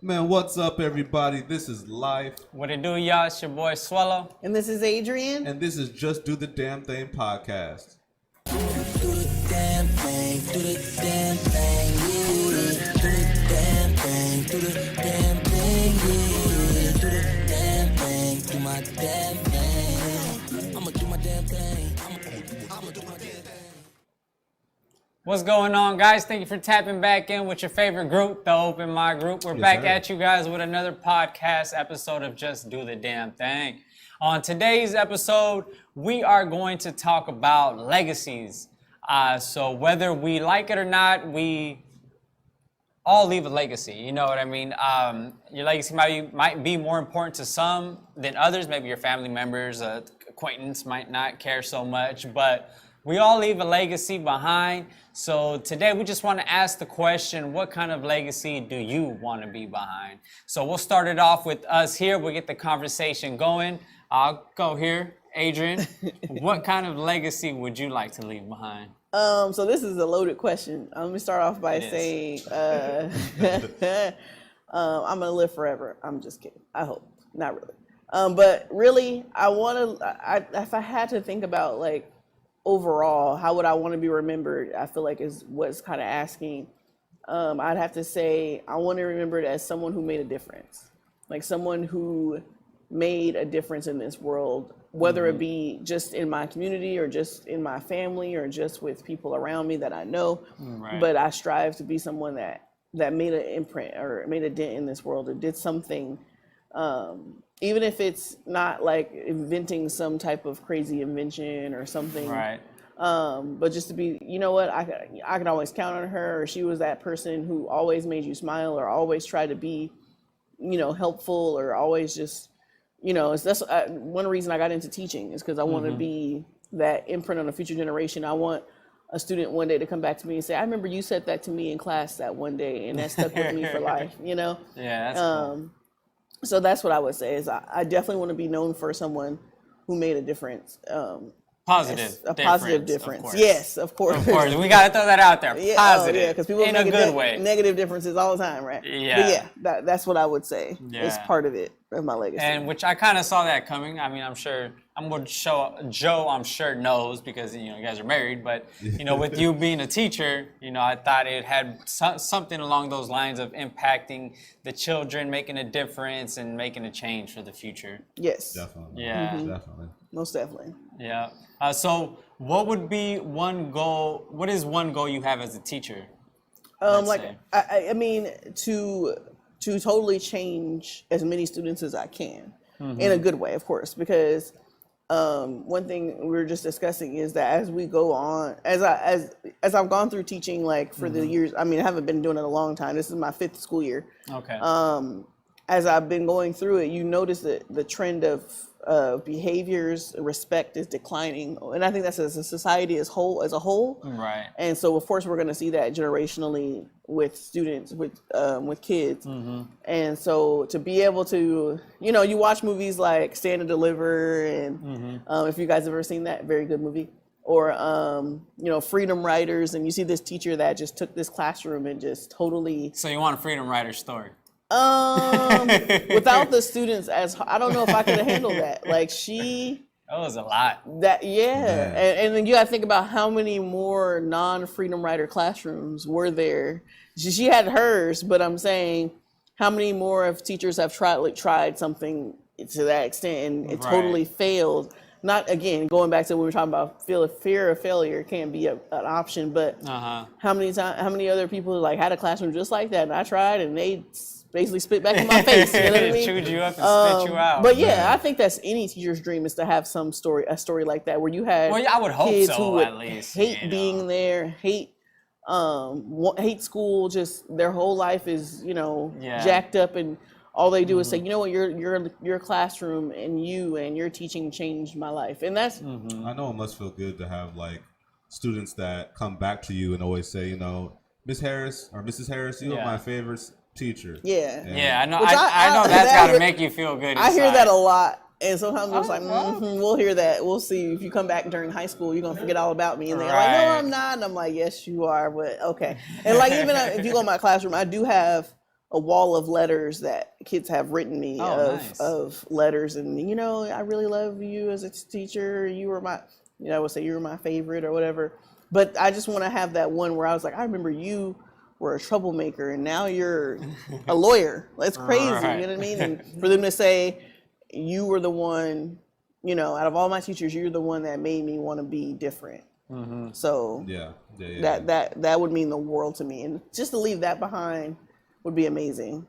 Man, what's up, everybody? This is Life, What it do, y'all? It's your boy Swallow. And this is Adrian. and this is Just Do the Damn Thing podcast. Do the damn thing, do the damn thing, yeah. Do the damn thing, do the damn thing, yeah. Do the damn thing, do my damn thing. I'ma do my damn thing. I'ma do my damn thing. What's going on, guys? Thank you for tapping back in with your favorite group, the Open Mic Group. We're back sir. at you guys with another podcast episode of Just Do the Damn Thing. On today's episode, we are going to talk about legacies. So whether we like it or not, we all leave a legacy. You know what I mean? Your legacy might be more important to some than others. Maybe your family members, acquaintance might not care so much, but we all leave a legacy behind. So today we just want to ask the question, what kind of legacy do you want to be behind? So we'll start it off with us here. We'll get the conversation going. I'll go here. Adrian, what kind of legacy would you like to leave behind? So this is a loaded question. Let me start off by saying, I'm gonna live forever. I'm just kidding. I hope, not really. But really, if I had to think about like overall, how would I want to be remembered? I feel like is what's kind of asking. I'd have to say I want to be remembered as someone who made a difference, like someone who made a difference in this world, whether it be just in my community or just in my family or just with people around me that I know. Right. But I strive to be someone that made an imprint or made a dent in this world or did something, even if it's not like inventing some type of crazy invention or something. Right. But just to be, you know what, I could always count on her, or she was that person who always made you smile or always tried to be, helpful, or always just, that's one reason I got into teaching is because I want to be that imprint on a future generation. I want a student one day to come back to me and say, I remember you said that to me in class that one day, and that stuck with me for life, Yeah, that's cool. So that's what I would say is I definitely want to be known for someone who made a difference. Positive difference. Of course. Yes, of course. Of course, we gotta throw that out there. Yeah, Positive, because people in make a good way. Negative differences all the time, right? Yeah. But that's what I would say is Yeah. part of it, of my legacy. And which I kind of saw that coming. I mean, I'm going to show Joe, I'm sure knows because, you guys are married, but, with you being a teacher, I thought it had something along those lines of impacting the children, making a difference and making a change for the future. Yes. Definitely. Yeah. Definitely. Most definitely. Yeah. So what would be one goal? What is one goal you have as a teacher? I mean, to totally change as many students as I can in a good way, of course, because one thing we were just discussing is that as we go on, as I've gone through teaching, like for the years, I mean, I haven't been doing it a long time. This is my 5th school year. Okay. As I've been going through it, you notice that the trend of behaviors, respect is declining, and I think that's as a society as a whole. Right. And so, of course, we're going to see that generationally with students, with kids. And so, to be able to, you watch movies like Stand and Deliver, and if you guys have ever seen that, very good movie. Or Freedom Riders, and you see this teacher that just took this classroom and just totally. So you want a Freedom Rider story? Without the students, I don't know if I could have handled that. Like That was a lot. And then you got to think about how many more non-Freedom Rider classrooms were there. She had hers, but I'm saying how many more of teachers have tried something to that extent and it totally failed. Not, again, going back to when we were talking about fear of failure can be an option, but how many other people had a classroom just like that, and I tried and they basically spit back in my face. You know what I mean? Chewed you up and spit you out. But I think that's any teacher's dream is to have a story like that where you had I would hope kids so, who would at least hate being there, hate school, just their whole life is jacked up, and all they do is say, your classroom and your teaching changed my life, and that's. I know it must feel good to have students that come back to you and always say, Miss Harris or Mrs. Harris, you are my favorite teacher. Yeah. I know. I know that's got to make you feel good. I hear that a lot, And sometimes it's like, we'll hear that. We'll see. If you come back during high school, you're going to forget all about me. And they're like, no, I'm not. And I'm like, yes, you are. But okay. And like, even if you go in my classroom, I do have a wall of letters that kids have written me nice. of letters, and I really love you as a teacher. You were my, I would say you were my favorite or whatever. But I just want to have that one where I was like, I remember you were a troublemaker, and now you're a lawyer. That's crazy. Right. You know what I mean? And for them to say you were the one, out of all my teachers, you're the one that made me want to be different. So that would mean the world to me, and just to leave that behind would be amazing.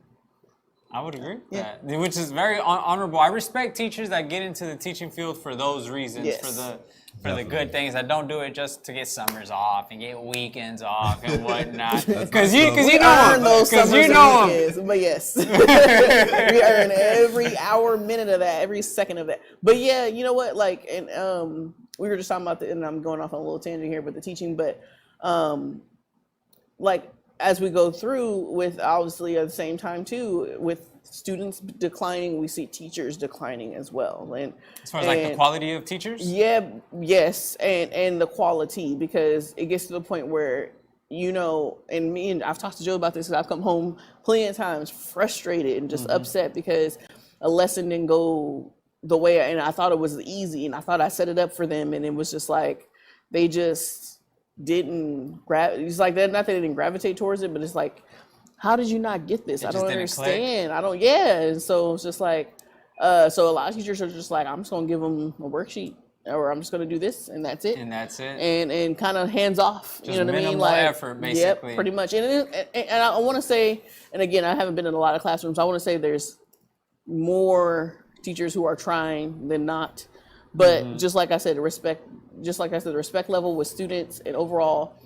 I would agree with that, which is very honorable. I respect teachers that get into the teaching field for those reasons, for the good things, that don't do it just to get summers off and get weekends off and whatnot. Because you know them. Because you know them. But yes, we earn every hour, minute of that, every second of that. But yeah, you know what? Like, and we were just talking about and I'm going off on a little tangent here, but the teaching, but like as we go through with, obviously at the same time too, with students declining, we see teachers declining as well. And as far as like the quality of teachers? Yes, and the quality, because it gets to the point where, and I've talked to Joe about this, because I've come home plenty of times frustrated and just upset because a lesson didn't go the way, and I thought it was easy, and I thought I set it up for them, and it was just like, they just didn't it's like, not that they didn't gravitate towards it, but it's like, how did you not get this? I don't understand. And so it's just like, so a lot of teachers are just like, I'm just gonna give them a worksheet, or I'm just gonna do this, and that's it. And kind of hands off. Just you know what I mean? Minimal effort, basically. Yep, pretty much. And I want to say, and again, I haven't been in a lot of classrooms. I want to say there's more teachers who are trying than not. But just like I said, the respect level with students and overall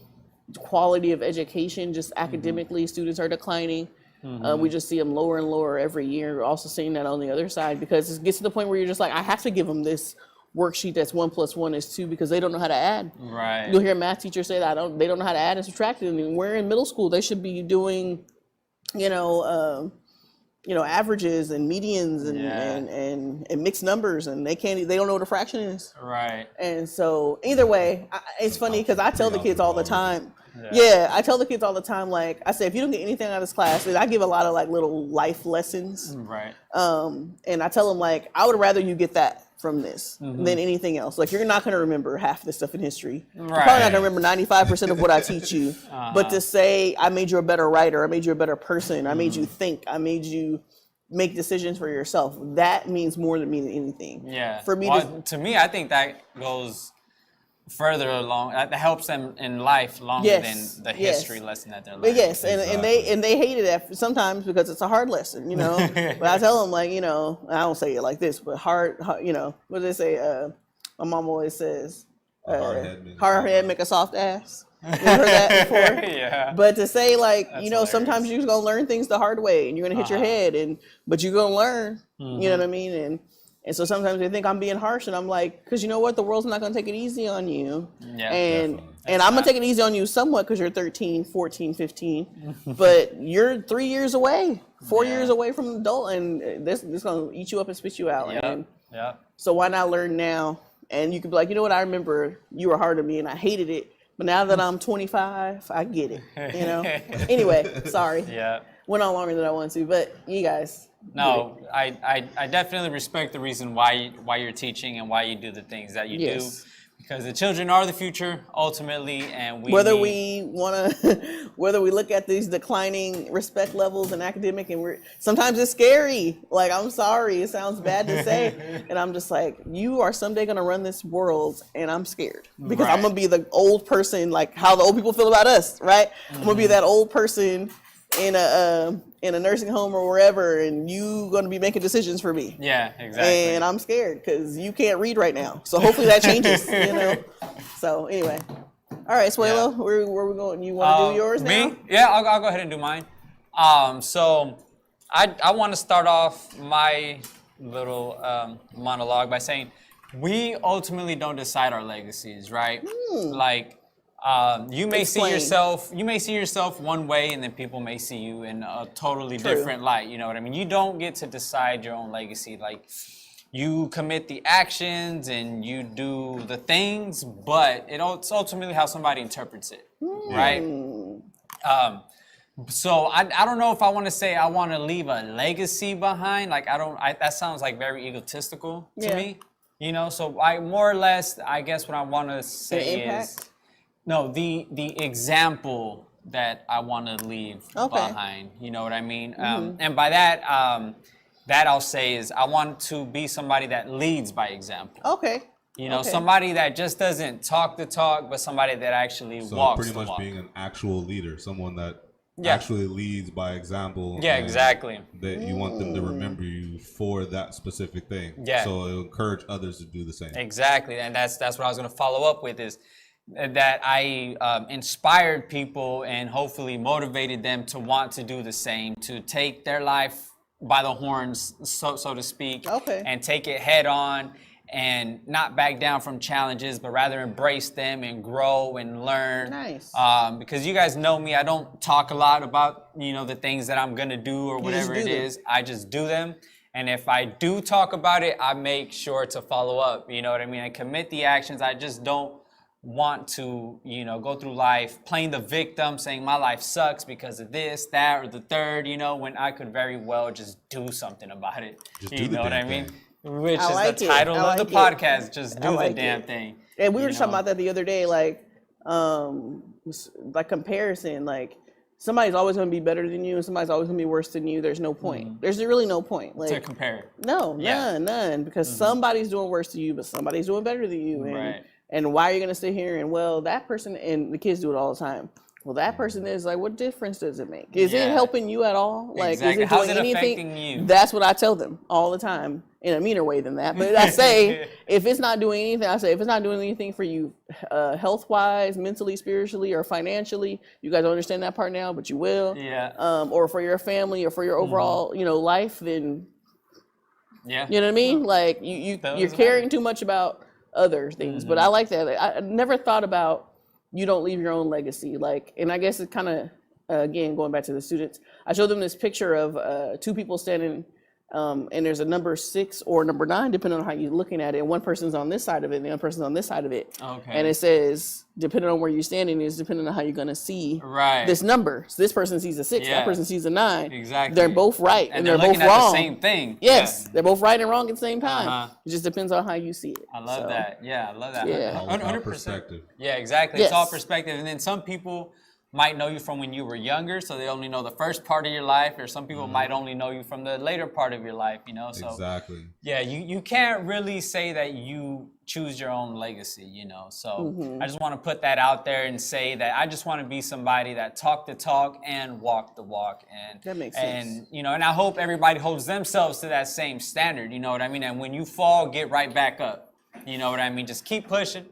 quality of education, just academically, students are declining. We just see them lower and lower every year. We're also seeing that on the other side, because it gets to the point where you're just like, I have to give them this worksheet that's 1 + 1 is 2, because they don't know how to add. Right. You'll hear math teachers say that they don't know how to add and subtract. And we're in middle school, they should be doing, averages and medians and mixed numbers, and they don't know what a fraction is. Right. And so either way, it's funny because I tell the kids all the time. I tell the kids all the time, like I say, if you don't get anything out of this class, I give a lot of like little life lessons. Right. And I tell them, like, I would rather you get that from this than anything else. Like, you're not going to remember half this stuff in history. You're probably not going to remember 95% of what I teach you. But to say, I made you a better writer, I made you a better person, I made you think, I made you make decisions for yourself, that means more to me than anything. Yeah. For me, to me, I think that goes further along. That helps them in life longer than the history lesson that they're learning. But yes, and they hated it sometimes because it's a hard lesson, But I tell them, like, I don't say it like this, but hard, what do they say? My mom always says, hard head make a soft ass. You heard that before? Yeah. But to say, like, That's sometimes you're gonna learn things the hard way, and you're gonna hit your head, but you're gonna learn. You know what I mean? And so sometimes they think I'm being harsh, and I'm like, because you know what? The world's not going to take it easy on you. Yeah, and I'm going to take it easy on you somewhat because you're 13, 14, 15. But you're 3 years away, 4 years away from adult, and this is going to eat you up and spit you out. So why not learn now? And you could be like, you know what? I remember you were hard on me, and I hated it. But now that I'm 25, I get it. Anyway, sorry. Yeah. Went on longer than I wanted to, but you guys. No, I definitely respect the reason why you're teaching and why you do the things that you do, because the children are the future ultimately, and whether we look at these declining respect levels and academic, and sometimes it's scary. Like, I'm sorry, it sounds bad to say, and I'm just like, you are someday gonna run this world, and I'm scared because I'm gonna be the old person, like how the old people feel about us, right? I'm gonna be that old person in a nursing home or wherever, and you going to be making decisions for me. Yeah, exactly. And I'm scared because you can't read right now. So hopefully that changes, So anyway. All right, Suelo, where we going? You want to do yours now? Me? Yeah, I'll go ahead and do mine. So I want to start off my little monologue by saying we ultimately don't decide our legacies, right? Like, you may see yourself one way, and then people may see you in a totally different light. You know what I mean? You don't get to decide your own legacy. Like, you commit the actions and you do the things, but it's ultimately how somebody interprets it, right? So I don't know if I want to say I want to leave a legacy behind. Like that sounds like very egotistical to me. You know, so I more or less, I guess what I want to say is, no, the example that I want to leave behind. You know what I mean? And by that, that I'll say is I want to be somebody that leads by example. Okay. You know, somebody that just doesn't talk the talk, but somebody that actually walks the walk. So pretty much being an actual leader, someone that actually leads by example. Yeah, exactly. That you want them to remember you for that specific thing. Yeah. So it'll encourage others to do the same. Exactly, and that's what I was going to follow up with is that I inspired people and hopefully motivated them to want to do the same, to take their life by the horns, so to speak, and take it head on. And not back down from challenges, but rather embrace them and grow and learn. Nice. Because you guys know me, I don't talk a lot about, you know, the things that I'm gonna do or whatever it is. I just do them. And if I do talk about it, I make sure to follow up. You know what I mean? I commit the actions. I just don't want to, you know, go through life playing the victim, saying my life sucks because of this, that, or the third, you know, when I could very well just do something about it. Just you know what I mean? Thing. Which is the title of the podcast, just do the damn thing. And we were just talking about that the other day, like comparison, like somebody's always going to be better than you and somebody's always going to be worse than you. There's no point. There's really no point. Like, to compare. No, none. Because somebody's doing worse than you, but somebody's doing better than you. And, and why are you going to sit here and, well, that person, and the kids do it all the time. Well, that person is like, what difference does it make? Is it helping you at all? Like, is it doing anything? Affecting you? That's what I tell them all the time, in a meaner way than that. But I say, if it's not doing anything, if it's not doing anything for you, health-wise, mentally, spiritually, or financially, you guys don't understand that part now, but you will. Yeah. Or for your family, or for your overall, you know, life, then. Yeah. You know what I mean? Like you're caring too much about other things. But I like that. I never thought about. You don't leave your own legacy. Like, and I guess it kind of, again, going back to the students, I showed them this picture of two people standing, and there's a number 6 or number 9, depending on how you're looking at it. And one person's on this side of it, and the other person's on this side of it. Okay. And it says, depending on where you're standing, is depending on how you're going to see this number. So this person sees a 6, that person sees a 9. Exactly. They're both right, and they're both looking wrong. At the same thing. Yes, they're both right and wrong at the same time. It just depends on how you see it. I love that. Yeah, I love that. Yeah. 100%. Perspective. Yeah, exactly. It's all perspective. And then some people might know you from when you were younger, so they only know the first part of your life, or some people might only know you from the later part of your life, you know? So exactly. Yeah, you can't really say that you choose your own legacy, you know? So I just want to put that out there and say that I just want to be somebody that talk the talk and walk the walk. And that makes sense. And, you know, and I hope everybody holds themselves to that same standard, you know what I mean? And when you fall, get right back up, you know what I mean? Just keep pushing.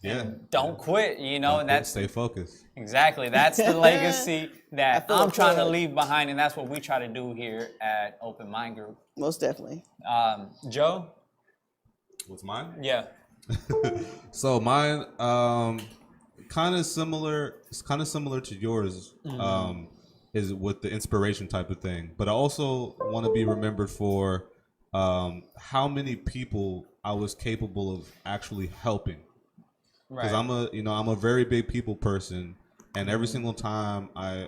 Yeah. Don't quit, you know, and that's stay focused. Exactly. That's the legacy that I'm trying to leave behind, and that's what we try to do here at Open Mind Group. Most definitely. Joe? What's mine? Yeah. So mine, kind of similar. It's kind of similar to yours. Is with the inspiration type of thing, but I also want to be remembered for how many people I was capable of actually helping. Because I'm a very big people person, and every single time I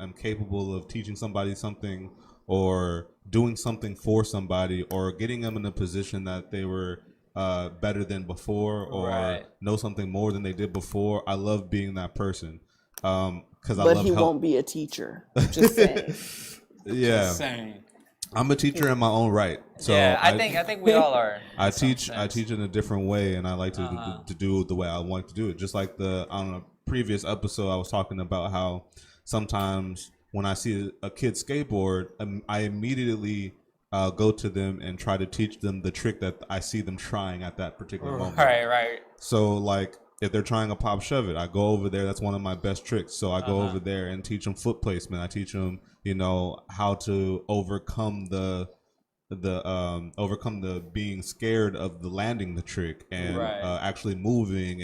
am capable of teaching somebody something, or doing something for somebody, or getting them in a position that they were better than before, or know something more than they did before. I love being that person. But he won't be a teacher. Just saying. Yeah. Just saying. I'm a teacher in my own right. So yeah, I think we all are. I teach in a different way, and I like to do it the way I want to do it. Just like on a previous episode, I was talking about how sometimes when I see a kid skateboard, I immediately go to them and try to teach them the trick that I see them trying at that particular moment. Right. So like, if they're trying a pop shove it, I go over there. That's one of my best tricks. So I go over there and teach them foot placement. I teach them, how to overcome the being scared of the landing the trick, and actually moving,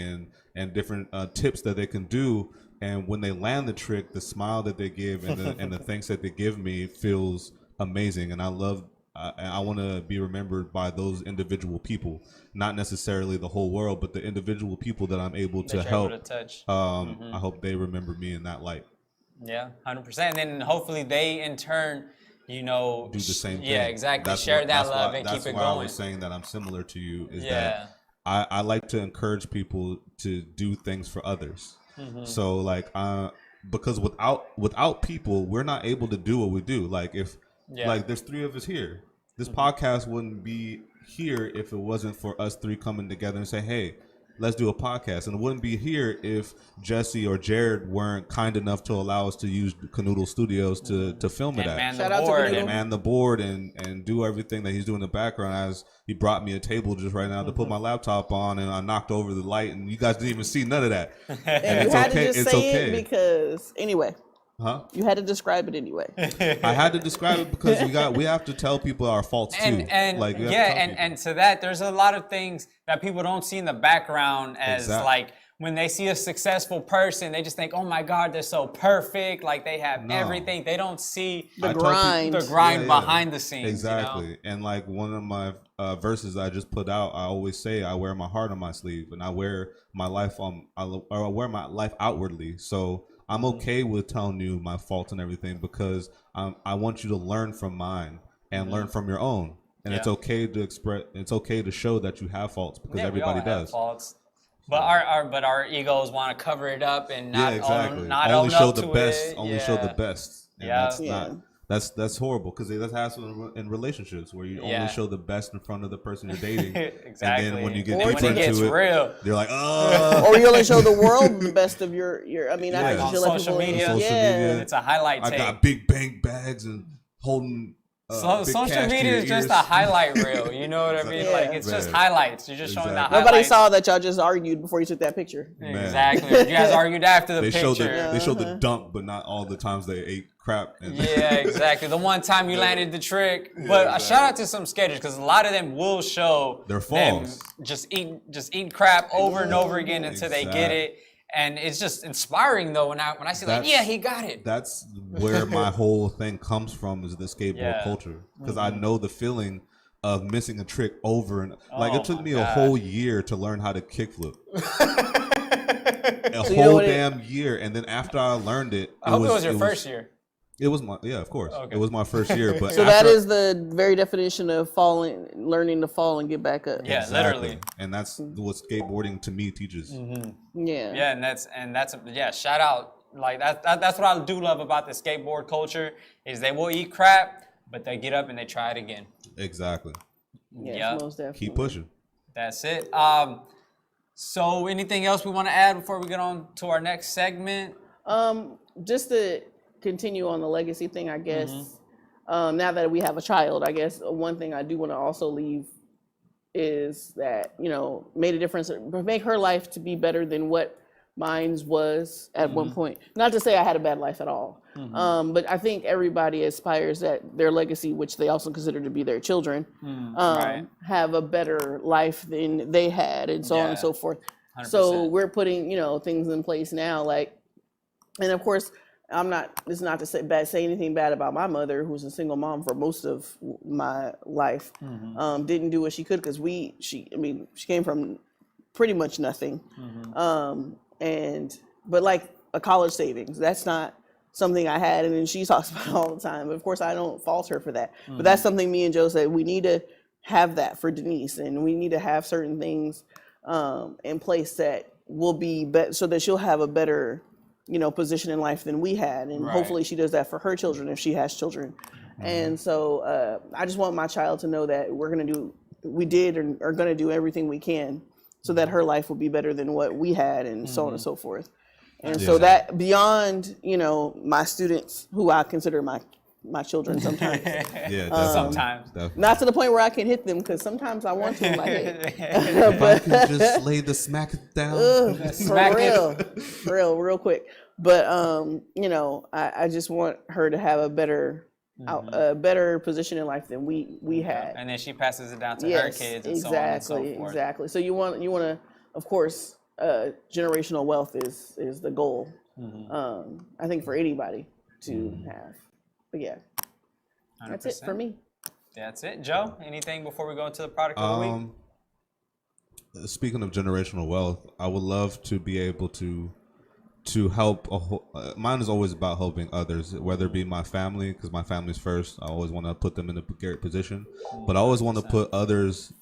and different tips that they can do. And when they land the trick, the smile that they give and the thanks that they give me feels amazing. And I love. I want to be remembered by those individual people, not necessarily the whole world, but the individual people that I'm able to help. Able to touch. I hope they remember me in that light. Yeah, 100%. And then hopefully they in turn, you know, Do the same thing. Yeah, exactly. That's Share what- that that's love why- and keep it That's why I going. was saying that I'm similar to you. Is Yeah. that I like to encourage people to do things for others. So like, because without people, we're not able to do what we do. Like if like there's 3 of us here, this podcast wouldn't be here if it wasn't for us 3 coming together and say, hey, let's do a podcast. And it wouldn't be here if Jesse or Jared weren't kind enough to allow us to use Canoodle Studios to film it And at. man Shout the out to board. Canoodle. And Man the board and do everything that he's doing in the background. As he brought me a table just right now to put my laptop on, and I knocked over the light, and you guys didn't even see none of that. And it's you had okay. to just It's say okay. it because anyway. Huh? You had to describe it anyway. I had to describe it because we have to tell people our faults too. and like we have to yeah, tell and people. and to that, there's a lot of things that people don't see in the background as Exactly. like when they see a successful person, they just think, oh my God, they're so perfect, like they have No. everything. They don't see The I tell people- grind. the grind Yeah, yeah. behind the scenes. Exactly. You know? And like one of my verses I just put out, I always say I wear my heart on my sleeve, and I wear my life I wear my life outwardly. So I'm okay with telling you my faults and everything because I want you to learn from mine and learn from your own. And it's Yeah. okay to express. It's okay to show that you have faults because Yeah, we all everybody have does. faults. But our egos want to cover it up and not Yeah, exactly. not Only own show up the to best. it. Only Yeah. show the best. And Yeah. that's Yeah. not. That's horrible because that happens in relationships where you Yeah. only show the best in front of the person you're dating. Exactly. And then when you get And then deeper when it gets into it, real. they're like, oh. Or you only show the world the best of your I mean, I Yeah. think you On should let social people media. Social yeah. media. It's a highlight I tape. got big bank bags and holding. Big Social cash to media your is just ears. a highlight reel. You know what I mean? Yeah. Like it's just Man. highlights. You're just showing the Exactly. highlights. Nobody saw that y'all just argued before you took that picture. Man. Exactly. You guys argued after the They picture. show the dump, but not all the times they ate crap. And Yeah, exactly. The one time you landed the trick. But a shout out to some sketchers because a lot of them will show Their them falls. just eat crap over and over again until they get Exactly. it. And it's just inspiring though when I see like, That's- yeah, he got it. That's where my whole thing comes from is the skateboard Yeah. culture because I know the feeling of missing a trick over and like Oh it took my me a God. whole year to learn how to kickflip. A So you know whole what damn year, and then after I learned it, I hope it was your first year. It was my of course. Okay. It was my first year, but So that after- is the very definition of learning to fall and get back up. Yeah, Exactly. literally. And that's what skateboarding to me teaches. Yeah. Yeah, and that's shout out. Like that's what I do love about the skateboard culture is they will eat crap, but they get up and they try it again. Exactly. Yes, Yeah. most definitely. Keep pushing. That's it. So anything else we want to add before we get on to our next segment? Just to continue on the legacy thing, I guess. Mm-hmm. Now that we have a child, I guess one thing I do want to also leave is that made a difference, make her life to be better than what mine's was at Mm-hmm. one point. Not to say I had a bad life at all, but I think everybody aspires that their legacy, which they also consider to be their children, Right. have a better life than they had, and so on and Yeah. so forth. 100%. So we're putting things in place now, like, and of course, this is not to say anything bad about my mother, who's a single mom for most of my life. Didn't do what she could because she came from pretty much nothing. But like a college savings, that's not something I had, and then she talks about it all the time. But of course, I don't fault her for that. But that's something me and Joe said we need to have that for Denise, and we need to have certain things in place that will be so that she'll have a better position in life than we had, and Right. hopefully she does that for her children if she has children. And so I just want my child to know that we did and are going to do everything we can so that her life will be better than what we had, and so on and so forth. And so that beyond my students, who I consider my children sometimes, Yeah, definitely. Sometimes. Definitely. not to the point where I can hit them, because sometimes I want to in my head. If I could just lay the smack down. Smack For real quick. But I just want her to have a better position in life than we had. And then she passes it down to her kids and so on and so forth. Exactly. So you want to, of course, generational wealth is the goal. I think for anybody to have. But yeah, that's it for 100%. me. That's it. Joe, anything before we go into the product of the week? Speaking of generational wealth, I would love to be able to to help. Mine is always about helping others, whether it be my family, because my family's first. I always want to put them in a great position, but I always want to put others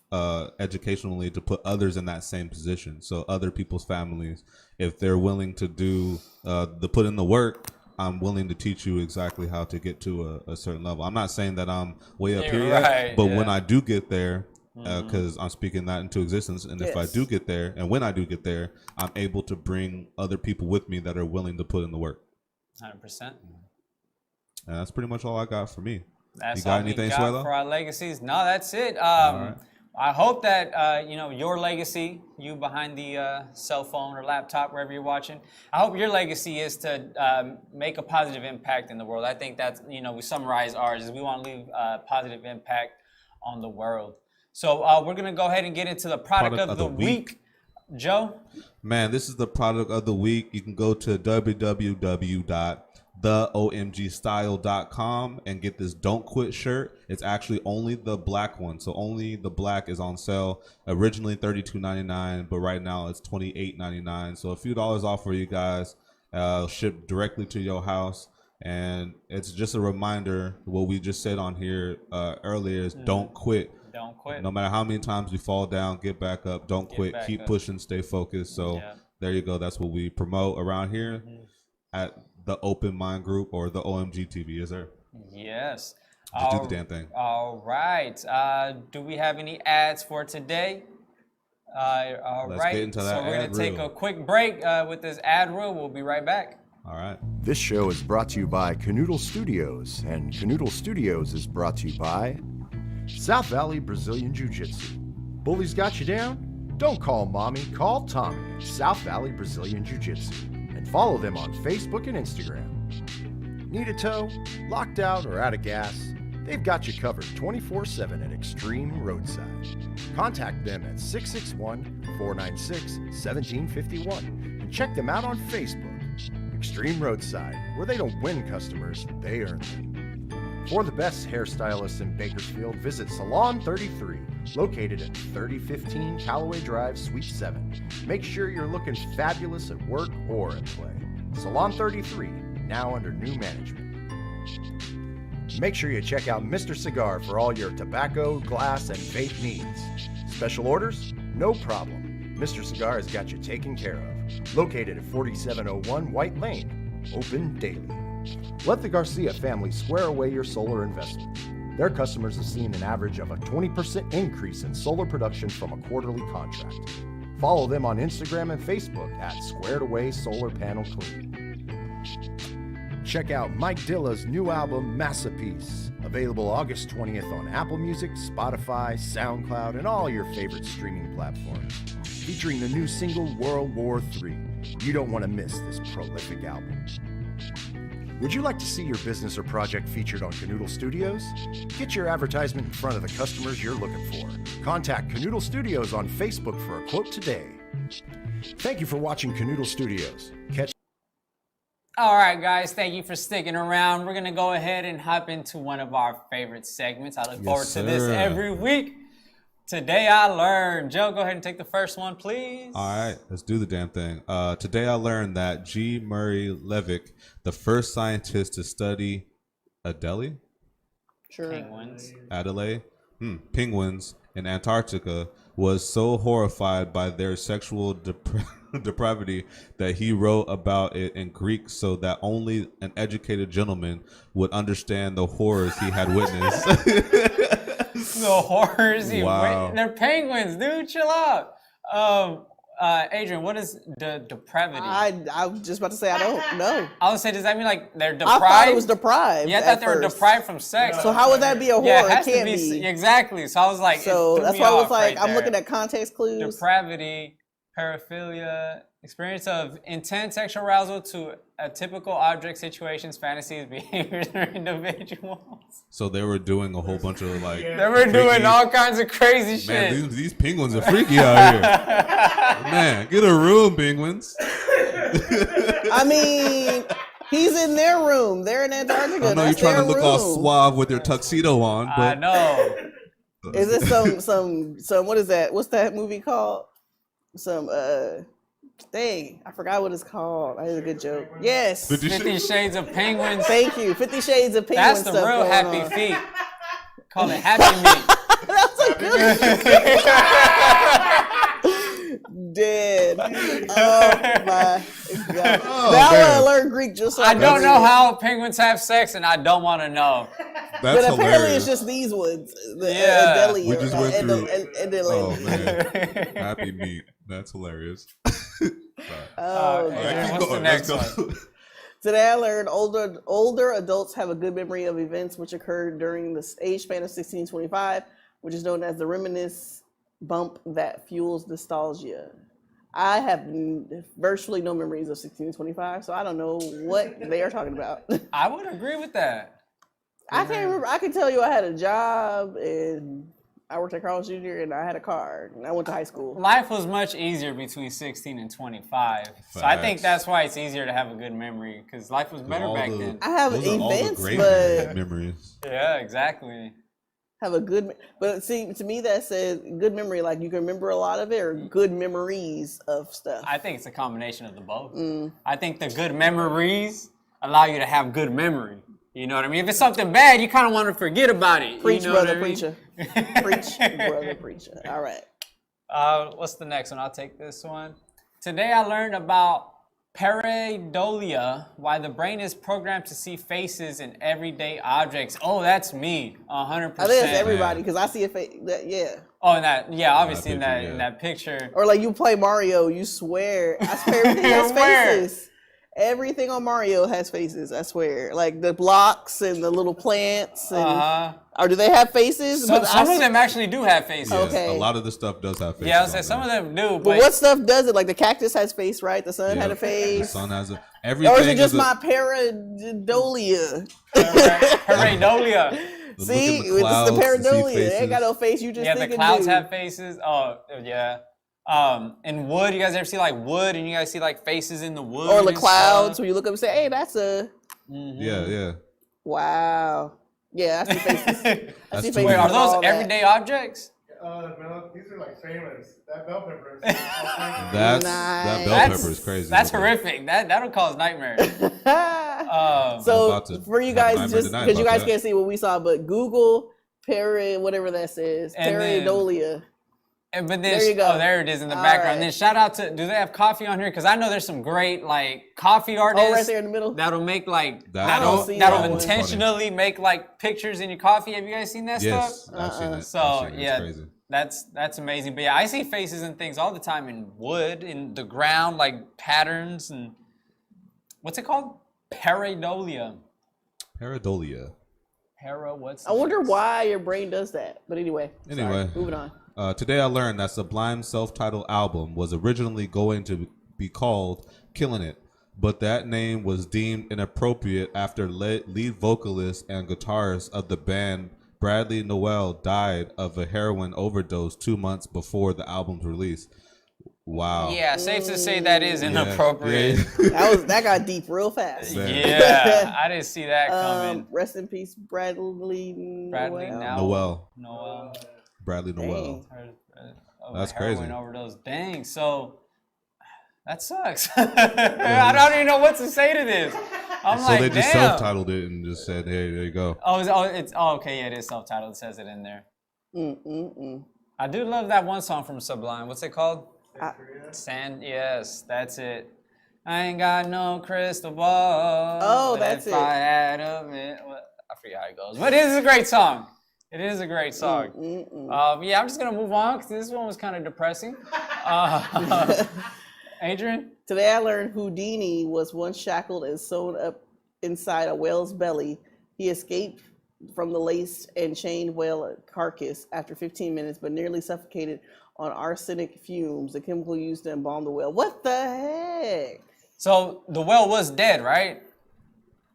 educationally, to put others in that same position. So other people's families, if they're willing to do put in the work, I'm willing to teach you exactly how to get to a certain level. I'm not saying that I'm way up here yet, but when I do get there, because I'm speaking that into existence, and if I do get there, and when I do get there, I'm able to bring other people with me that are willing to put in the work. 100%. And that's pretty much all I got for me. That's you got all anything, we got Suelo? for our legacies. No, that's it. right. I hope that your legacy, you behind the cell phone or laptop, wherever you're watching, I hope your legacy is to make a positive impact in the world. I think that's, we summarize ours is we want to leave a positive impact on the world. So we're gonna go ahead and get into the product of the week. Joe? Man, this is the product of the week. You can go to www.theomgstyle.com and get this Don't Quit shirt. It's actually only the black one. So only the black is on sale. Originally $32.99, but right now it's $28.99. So a few dollars off for you guys. Shipped directly to your house. And it's just a reminder, what we just said on here earlier is don't quit. Don't quit. No matter how many times you fall down, get back up. Don't quit. Keep pushing. Stay focused. So there you go. That's what we promote around here at the Open Mind Group, or the OMG TV. Is there? Yes. Do the damn thing. All right. Do we have any ads for today? Let's get into that. So we're going to take a quick break with this ad reel. We'll be right back. All right. This show is brought to you by Canoodle Studios, and Canoodle Studios is brought to you by South Valley Brazilian Jiu-Jitsu. Bullies got you down? Don't call mommy, call Tommy at South Valley Brazilian Jiu-Jitsu, and follow them on Facebook and Instagram. Need a tow? Locked out or out of gas? They've got you covered 24/7 at Extreme Roadside. Contact them at 661-496-1751 and check them out on Facebook. Extreme Roadside, where they don't win customers, they earn them. For the best hairstylists in Bakersfield, visit Salon 33, located at 3015 Callaway Drive, Suite 7. Make sure you're looking fabulous at work or at play. Salon 33, now under new management. Make sure you check out Mr. Cigar for all your tobacco, glass, and vape needs. Special orders? No problem. Mr. Cigar has got you taken care of. Located at 4701 White Lane. Open daily. Let the Garcia family square away your solar investment. Their customers have seen an average of a 20% increase in solar production from a quarterly contract. Follow them on Instagram and Facebook at Squared Away Solar Panel Clean. Check out Mike Dilla's new album, Masterpiece, available August 20th on Apple Music, Spotify, SoundCloud, and all your favorite streaming platforms. Featuring the new single, World War III. You don't want to miss this prolific album. Would you like to see your business or project featured on Canoodle Studios? Get your advertisement in front of the customers you're looking for. Contact Canoodle Studios on Facebook for a quote today. Thank you for watching Canoodle Studios. All right, guys, thank you for sticking around. We're going to go ahead and hop into one of our favorite segments. I look forward to this every week. Today I learned. Joe, go ahead and take the first one, please. All right, let's do the damn thing. Today I learned that G. Murray Levick, the first scientist to study Adelaide? Sure. Penguins. Penguins in Antarctica, was so horrified by their sexual depravity that he wrote about it in Greek so that only an educated gentleman would understand the horrors he had witnessed. The horrors he Wow. They're penguins, dude. Chill out. Adrian, what is the depravity? I was just about to say I don't know. I would say, does that mean like they're deprived? I thought it was deprived. Yeah, I thought they were first. deprived from sex. So how would that be a horror? Yeah, it it has can't to be be. exactly. So I was like, So it threw that's me why I was off like, right I'm there. looking at context clues. Depravity, paraphilia, experience of intense sexual arousal to atypical object situations, fantasies, behaviors, or individuals. So they were doing a whole bunch of like. They were doing all kinds of crazy shit. Man, these penguins are freaky out here. Man, get a room, penguins. I mean, he's in their room. They're in Antarctica. I know you're That's trying to their look all room. suave with your tuxedo on, I but know. Is this some what is that? What's that movie called? Some Dang, I forgot what it's called. That is a good joke. Yes. 50 Shades of Penguins. Thank you. 50 Shades of Penguin That's the stuff real going happy on. feet. Call it Happy Meat. Dead. Oh my god. Now I want to learn Greek just so I can don't read know it. how penguins have sex, and I don't want to know. That's But apparently hilarious. it's just these ones. The Yeah. Adelia. We just went through. Oh Adelia. man, happy meat. That's hilarious. Oh, Adrian, Keep what's the going, next let's go. one? Today I learned older adults have a good memory of events which occurred during the age span of 1625, which is known as the reminiscence bump that fuels nostalgia. I have virtually no memories of 1625, so I don't know what they are talking about. I would agree with that. I can't remember. I can tell you I had a job and I worked at Carl's Jr. and I had a car and I went to high school. Life was much easier between 16 and 25. So I think Facts. that's why it's easier to have a good memory, because life was better back then. I have Those are all the events, great but memories. Yeah, exactly. have a good. But see, to me that says good memory. Like you can remember a lot of it, or good memories of stuff. I think it's a combination of the both. Mm. I think the good memories allow you to have good memory. You know what I mean? If it's something bad, you kind of want to forget about it. Preach, you know brother, what I mean? preacher. Preach, brother, preacher. All right. What's the next one? I'll take this one. Today I learned about pareidolia, why the brain is programmed to see faces in everyday objects. Oh, that's me, 100%. I think it's everybody because I see a face. Yeah. Oh, in that, yeah, obviously in picture, that yeah. in that picture. Or like you play Mario, you swear. I swear everything You has swear. faces. Everything on Mario has faces. I swear. Like the blocks and the little plants. And, Or do they have faces? Some I of them actually do have faces. Yeah, Okay. a lot of the stuff does have faces. Yeah, I was on saying some of there. them do, But what stuff does it? Like the cactus has face, right? The sun had a The face. sun has a everything. Or is it just a- my pareidolia? pareidolia. look See, in the it's clouds the to see pareidolia. They ain't faces. got no face. You just Yeah, the thinking clouds dude. have faces. Oh, yeah. And wood, you guys ever see like wood and you guys see like faces in the wood? Or the and clouds stuff? where you look up and say, "Hey, that's a Yeah, yeah. wow." Yeah, I see faces. I see That's faces. too Wait, are with all those that. everyday objects? No, these are like famous. That bell pepper is. That bell Nice. pepper is crazy. That's Okay. horrific. That'll cause nightmares. I'm So about to for you have a guys, nightmare just tonight because you about guys that. can't see what we saw, but Google whatever that says, And then- pareidolia. But then, There you go. oh, there it is in the All background. right. Then shout out to, do they have coffee on here? Because I know there's some great like coffee artists. Oh, right there in the middle. That'll make like That- don't see that'll that one. intentionally make like pictures in your coffee. Have you guys seen that Yes, stuff? I've seen it. So I've seen it. It's yeah, crazy. that's amazing. But yeah, I see faces and things all the time in wood, in the ground, like patterns and what's it called? Pareidolia. Pareidolia. What's I wonder next? why your brain does that. But anyway. sorry, Anyway. moving on. Today I learned that Sublime's self-titled album was originally going to be called Killin' It, but that name was deemed inappropriate after lead vocalist and guitarist of the band Bradley Noel died of a heroin overdose 2 months before the album's release. Wow. Yeah, safe to say that is inappropriate. Yeah. That got deep real fast. Yeah, I didn't see that coming. Rest in peace, Bradley Noel. Noel. Bradley Noel. Dang. That's Heroin crazy. overdose. Dang. So that sucks. I don't even know what to say to this. I'm So like, they just damn. self-titled it and just said, "Hey, there you go." Okay. Yeah, it is self-titled. It says it in there. I do love that one song from Sublime. What's it called? Sand. Yes, that's it. I ain't got no crystal ball. Oh, but that's if it. I had a I forget how it goes, but it is a great song. It is a great song. Yeah, I'm just gonna move on because this one was kind of depressing. Adrian. Today I learned Houdini was once shackled and sewn up inside a whale's belly. He escaped from the laced and chained whale carcass after 15 minutes, but nearly suffocated on arsenic fumes, the chemical used to embalm the whale. What the heck? So the whale was dead, right?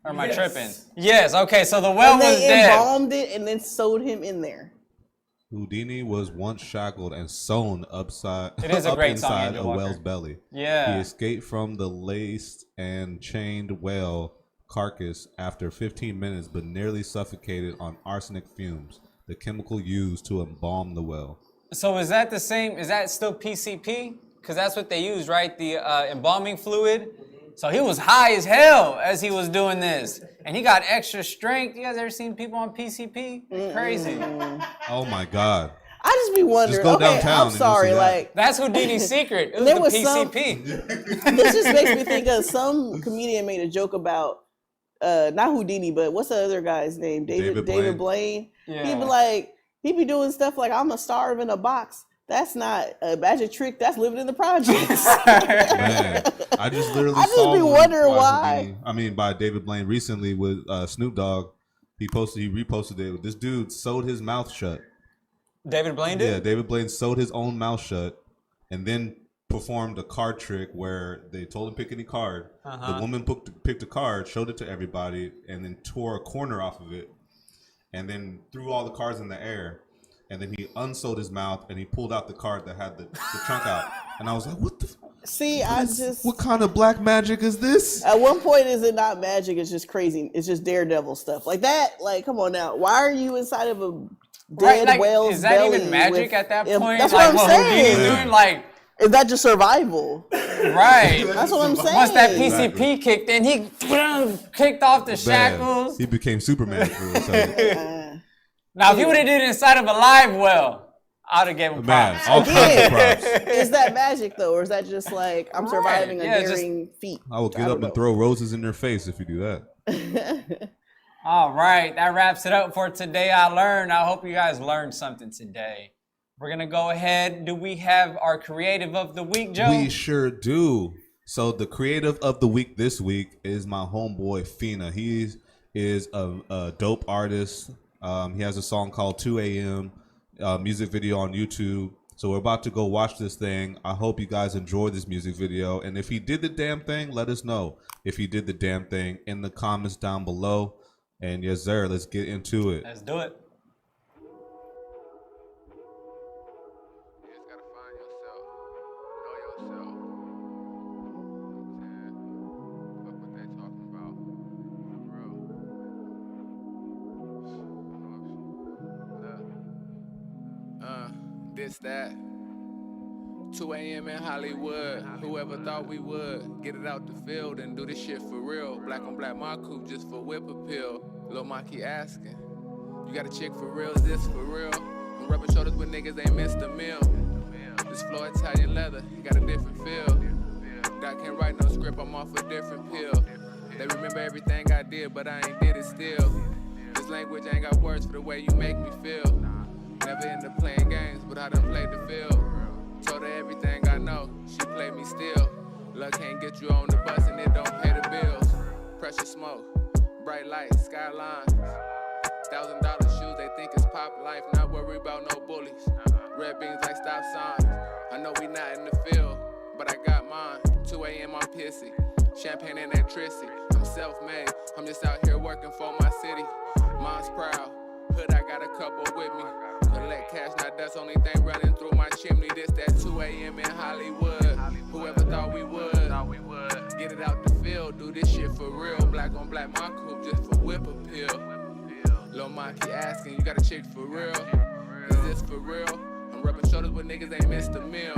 Or am I tripping? Yes. Okay. So the whale And was they dead. embalmed it and then sewed him in there. Houdini was once shackled and sewn It is a up great song, inside Andrew a Walker. whale's belly. Yeah. He escaped from the laced and chained whale carcass after 15 minutes, but nearly suffocated on arsenic fumes, the chemical used to embalm the whale. So is that the same? Is that still PCP? because that's what they use, right? The embalming fluid. So he was high as hell as he was doing this. And he got extra strength. You guys ever seen people on PCP? Crazy. Oh my God. I just be wondering. go Okay, downtown I'm and you'll sorry. see that. Like, That's Houdini's secret. It was There the was some- PCP. this just makes me think of some comedian made a joke about not Houdini, but what's the other guy's name? David David Blaine. Yeah. He'd be like, he'd be doing stuff like, I'm a starve in a box. That's not a magic trick. That's living in the projects. Man, I just literally I just saw be one wondering by why. Houdini. I mean, by David Blaine recently with Snoop Dogg. He reposted it. This dude sewed his mouth shut. David Blaine Yeah, did? David Blaine sewed his own mouth shut and then performed a card trick where they told him pick any card. The woman picked a card, showed it to everybody, and then tore a corner off of it, and then threw all the cards in the air. And then he unsewed his mouth and he pulled out the card that had the trunk out. And I was like, what the? See, What kind of black magic is this? At one point, is it not magic? It's just crazy. It's just daredevil stuff like that. Like, come on now. Why are you inside of a dead Like, whale's is that belly even magic with- at that Yeah, point? That's Like, what I'm Houdini's saying. doing, like, Is that just survival? right. That's what I'm saying. Once that PCP kicked in, he kicked off the Bad. shackles. He became Superman for a second. Now, if he would have did it inside of a live well, I'd have gave him Man, props. all kinds of props. Is that magic though, or is that just like I'm surviving Yeah, a just- daring feat? I will get don't up and know. throw roses in their face if you do that. All right, that wraps it up for Today I Learned. I hope you guys learned something today. We're going to go ahead. Do we have our creative of the week, Joe? We sure do. So the creative of the week this week is my homeboy Fina. He is a dope artist. He has a song called 2 a.m. Music video on YouTube. So we're about to go watch this thing. I hope you guys enjoy this music video. And if he did the damn thing, let us know if he did the damn thing in the comments down below. And yes, sir, let's get into it. Let's do it. You just gotta find yourself, know yourself. Fuck what they talking about, bro. Look, this that. 2 a.m. in Hollywood. Whoever thought we would get it out the field and do this shit for real. Black on black, my coupe just for whip appeal. Lil' Mikey asking, you got a chick for real? Is this for real? I'm rubbing shoulders with niggas, ain't missed a meal. This floor Italian leather, you got a different feel. Doc can't write no script, I'm off a different pill. They remember everything I did, but I ain't did it still. This language ain't got words for the way you make me feel. Never end up playing games, but I done played the field. Told her everything I know, she played me still. Luck can't get you on the bus and it don't pay the bills. Pressure smoke, bright lights, skylines. $1,000 shoes, they think it's pop life. Not worry about no bullies. Red beans like stop signs. I know we not in the field, but I got mine. 2 a.m. I'm pissy. Champagne and that Trissy. I'm self-made. I'm just out here working for my city. Mine's proud. Hood, I got a couple with me. Collect cash, not dust. Only thing running through my chimney. This that 2 a.m. in Hollywood. Whoever thought we would. Get it out the field. Do this shit for real. Black on black, my coupe just for whip appeal. Lil' Mikey asking, you got a chick for real? Is this for real? I'm rubbing shoulders with niggas, ain't missed a meal.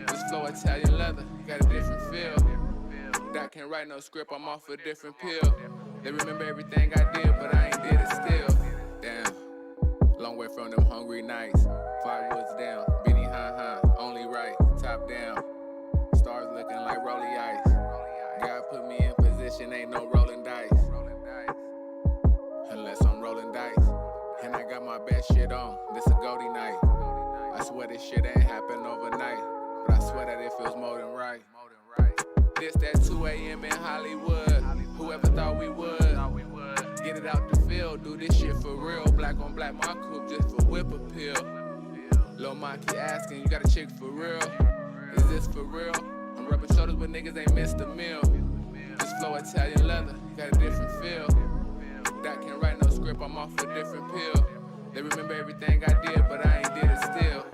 This flow Italian leather, got a different feel. Doc can't write no script, I'm off a different pill. They remember everything I did, but I ain't did it still. Damn, long way from them hungry nights. 5 woods down, Benny only right, top down. Stars looking like rolly ice. God put me in position, ain't no rolling dice. Unless I'm rolling dice. And I got my best shit on, this a Goldie night. I swear this shit ain't happen overnight. But I swear that it feels more than right. This that 2 a.m. in Hollywood. Whoever thought we would. Get it out the field, do this shit for real. Black on black, my coupe just for whip appeal. Lil' Mikey asking, you got a chick for real? Is this for real? I'm rubbing shoulders with niggas, ain't missed a meal. This flow Italian leather, got a different feel. Doc can't write no script, I'm off a different pill. They remember everything I did, but I ain't did it still.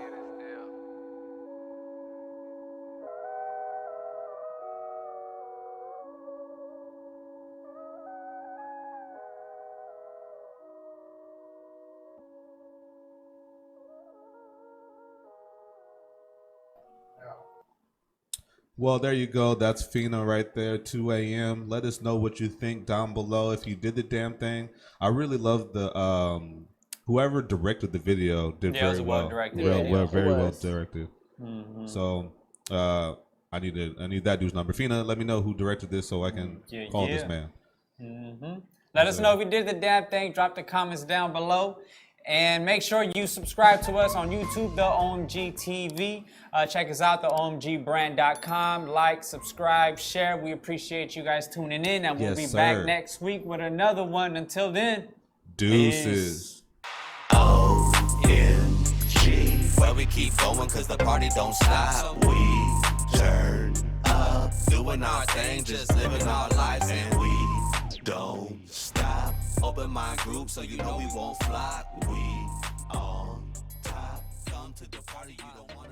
Well, there you go. That's Fina right there, 2 a.m. Let us know what you think down below if you did the damn thing. I really love the whoever directed the video did Yeah, it was very a well. well-directed Real, video. well, very It well was. directed. So I need that dude's number. Fina, let me know who directed this so I can Yeah, call yeah. this man. Let us know if you did the damn thing. Drop the comments down below. And make sure you subscribe to us on YouTube, the OMG TV. Check us out, theomgbrand.com. Like, subscribe, share. We appreciate you guys tuning in. And we'll Yes, be sir. back next week with another one. Until then, Deuces. OMG, where we keep going cause the party don't stop. We turn up, doing our thing, just living our lives, and we don't stop. Open my group so you know we won't flop. We on top, come to the party, you don't wanna